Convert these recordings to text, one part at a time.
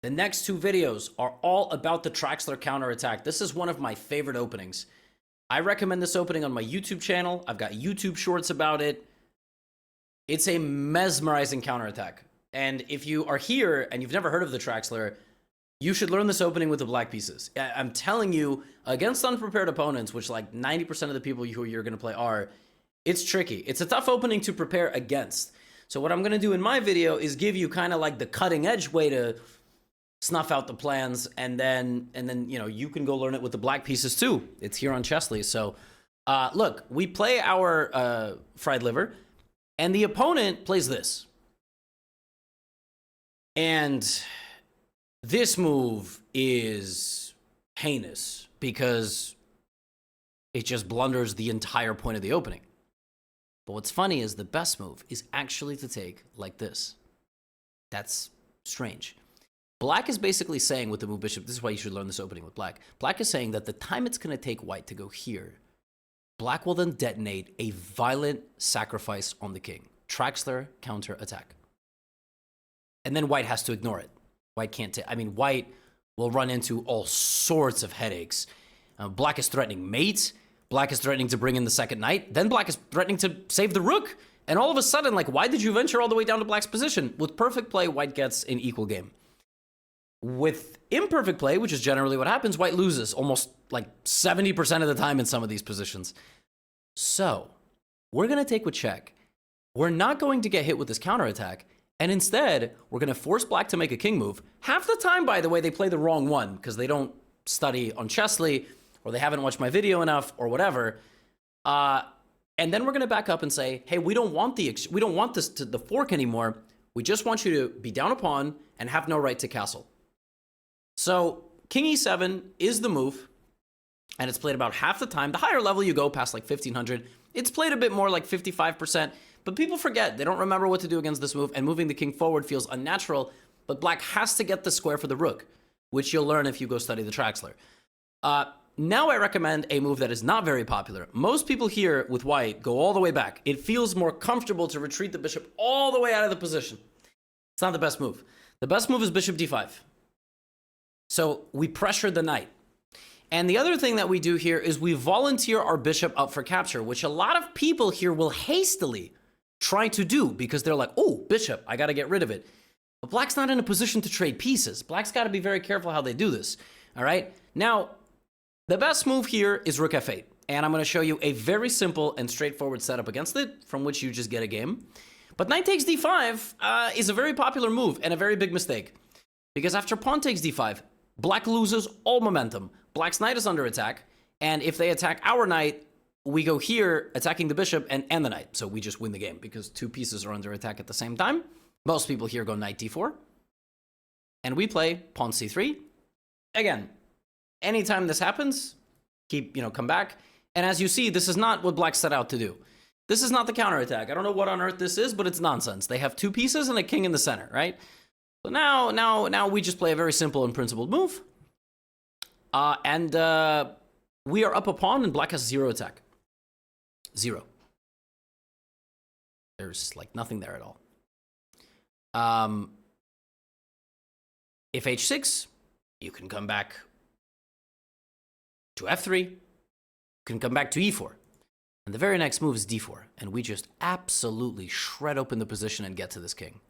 The next two videos are all about the Traxler counterattack. This is one of my favorite openings. I recommend this opening on my YouTube channel. I've got YouTube shorts about it. It's a mesmerizing counterattack. And if you are here and you've never heard of the Traxler, you should learn this opening with the black pieces. I'm telling you, against unprepared opponents, which like 90% of the people who you're going to play are, it's tricky. It's a tough opening to prepare against. So what I'm going to do in my video is give you kind of like the cutting edge way to snuff out the plans, and then you know, you can go learn it with the black pieces too. It's here on Chessly. So look, we play our fried liver, and the opponent plays this. And this move is heinous because it just blunders the entire point of the opening. But what's funny is the best move is actually to take like this. That's strange. Black is basically saying with the move bishop, this is why you should learn this opening with black. Black is saying that the time it's going to take white to go here, black will then detonate a violent sacrifice on the king. Traxler counter attack. And then white has to ignore it. White can't take, I mean, white will run into all sorts of headaches. Black is threatening mate. Black is threatening to bring in the second knight. Then black is threatening to save the rook. And all of a sudden, like, why did you venture all the way down to black's position? With perfect play, white gets an equal game. With imperfect play, which is generally what happens, white loses almost like 70% of the time in some of these positions. So we're going to take with check. We're not going to get hit with this counterattack. And instead, we're going to force black to make a king move. Half the time, by the way, they play the wrong one because they don't study on Chessly, or they haven't watched my video enough, or whatever. And then we're going to back up and say, hey, we don't want this to the fork anymore. We just want you to be down a pawn and have no right to castle. So king e7 is the move, and it's played about half the time. The higher level you go past like 1500, it's played a bit more like 55%, but people forget. They don't remember what to do against this move, and moving the king forward feels unnatural, but black has to get the square for the rook, which you'll learn if you go study the Traxler. Now I recommend a move that is not very popular. Most people here with white go all the way back. It feels more comfortable to retreat the bishop all the way out of the position. It's not the best move. The best move is bishop d5. So we pressure the knight. And the other thing that we do here is we volunteer our bishop up for capture, which a lot of people here will hastily try to do because they're like, oh, bishop, I got to get rid of it. But black's not in a position to trade pieces. Black's got to be very careful how they do this. All right. Now, the best move here is rook f8. And I'm going to show you a very simple and straightforward setup against it, from which you just get a game. But knight takes d5 is a very popular move and a very big mistake. Because after pawn takes d5, black loses all momentum. Black's knight is under attack, and if they attack our knight, we go here attacking the bishop and the knight. So we just win the game because two pieces are under attack at the same time. Most people here go knight d4, and we play pawn c3. Again, anytime this happens, come back. And as you see, this is not what black set out to do. This is not the counterattack. I don't know what on earth this is, but it's nonsense. They have two pieces and a king in the center, right? So now we just play a very simple and principled move. We are up a pawn, and black has 0 attack. 0. There's like nothing there at all. If h6, you can come back to f3. You can come back to e4. And the very next move is d4. And we just absolutely shred open the position and get to this king.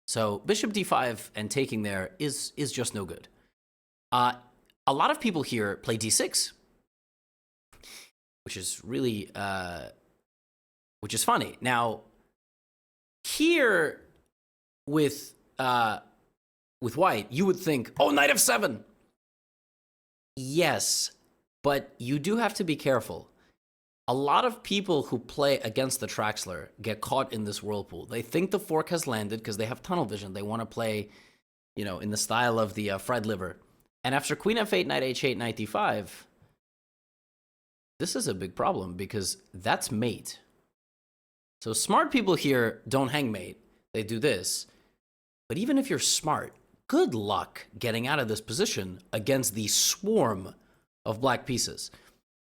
So bishop d5 and taking there is just no good. A lot of people here play d6, which is really, which is funny. Now, here with white, you would think, oh, knight f7. Yes, but you do have to be careful. A lot of people who play against the Traxler get caught in this whirlpool. They think the fork has landed because they have tunnel vision. They want to play, in the style of the fried liver. And after queen f8, knight h8, knight d5, this is a big problem because that's mate. So smart people here don't hang mate. They do this. But even if you're smart, good luck getting out of this position against the swarm of black pieces.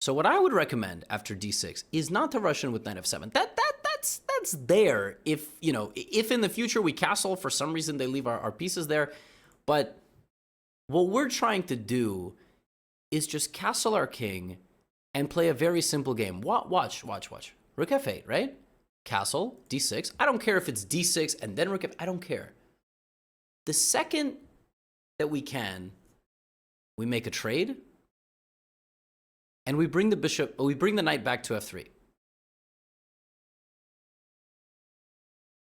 So what I would recommend after d6 is not to rush in with knight f7. That's if in the future we castle, for some reason they leave our pieces there. But What we're trying to do is just castle our king and play a very simple game. Watch. Rook f8, right? Castle, d6. I don't care if it's d6 and then rook f8. I don't care. The second that we can, we make a trade and we bring the knight back to f3.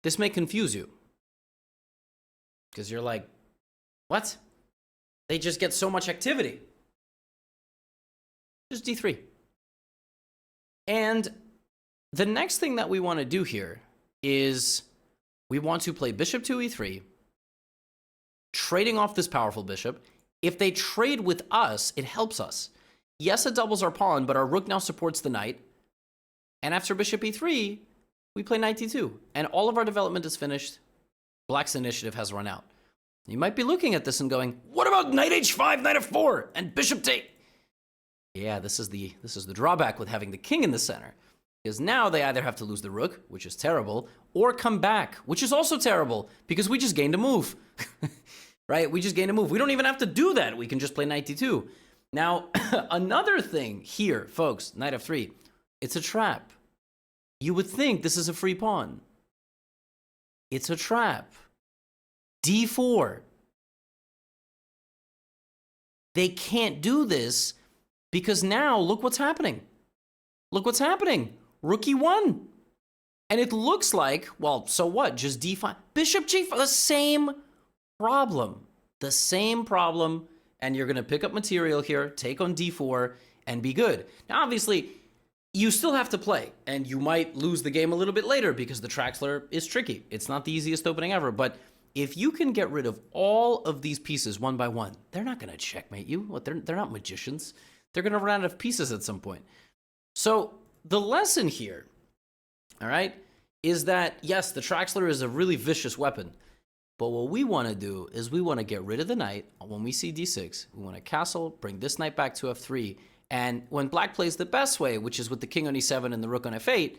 This may confuse you because you're like, what? They just get so much activity. Just d3. And the next thing that we want to do here is we want to play bishop to e3, trading off this powerful bishop. If they trade with us, it helps us. Yes, it doubles our pawn, but our rook now supports the knight. And after bishop e3, we play knight d2. And all of our development is finished. Black's initiative has run out. You might be looking at this and going, what about knight h5, knight f4, and bishop to... Yeah, this is the drawback with having the king in the center. Because now they either have to lose the rook, which is terrible, or come back, which is also terrible, because we just gained a move. Right? We just gained a move. We don't even have to do that. We can just play knight d2. Now, another thing here, folks, knight f3, it's a trap. You would think this is a free pawn. It's a trap. d4. They can't do this because now look what's happening. Look what's happening. Rook e1. And it looks like, well, so what? Just d5. Bishop g5. The same problem. The same problem. And you're going to pick up material here, take on d4, and be good. Now, obviously, you still have to play. And you might lose the game a little bit later because the Traxler is tricky. It's not the easiest opening ever. But if you can get rid of all of these pieces one by one, they're not going to checkmate you. What? They're not magicians. They're going to run out of pieces at some point. So the lesson here, all right, is that, yes, the Traxler is a really vicious weapon. But what we want to do is we want to get rid of the knight. When we see d6, we want to castle, bring this knight back to f3. And when black plays the best way, which is with the king on e7 and the rook on f8,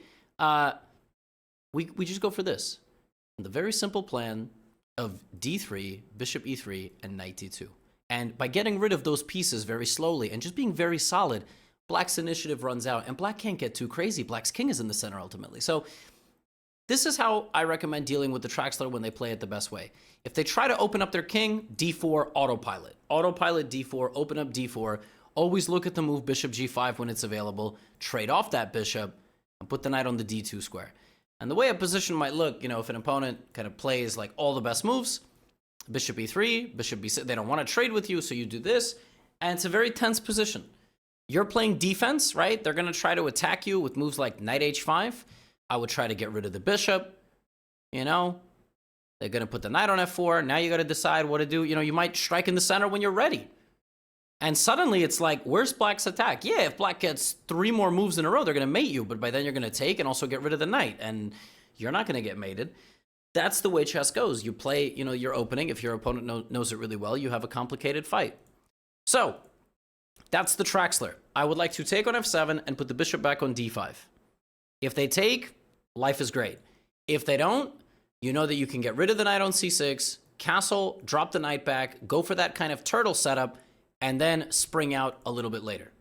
we just go for this. The very simple plan of d3, bishop e3, and knight d2. And by getting rid of those pieces very slowly and just being very solid, black's initiative runs out. And black can't get too crazy. Black's king is in the center ultimately. So this is how I recommend dealing with the Traxler when they play it the best way. If they try to open up their king, d4, autopilot. Autopilot d4, open up d4. Always look at the move bishop g5 when it's available. Trade off that bishop and put the knight on the d2 square. And the way a position might look, you know, if an opponent kind of plays like all the best moves, bishop e3, bishop b6, they don't want to trade with you, so you do this. And it's a very tense position. You're playing defense, right? They're going to try to attack you with moves like knight h5. I would try to get rid of the bishop, you know. They're going to put the knight on f4. Now you got to decide what to do. You know, you might strike in the center when you're ready. And suddenly it's like, where's black's attack? Yeah, if black gets 3 more moves in a row, they're going to mate you. But by then you're going to take and also get rid of the knight. And you're not going to get mated. That's the way chess goes. You play, you know, your opening. If your opponent knows it really well, you have a complicated fight. So that's the Traxler. I would like to take on f7 and put the bishop back on d5. If they take, life is great. If they don't, you know that you can get rid of the knight on c6, castle, drop the knight back, go for that kind of turtle setup, and then spring out a little bit later.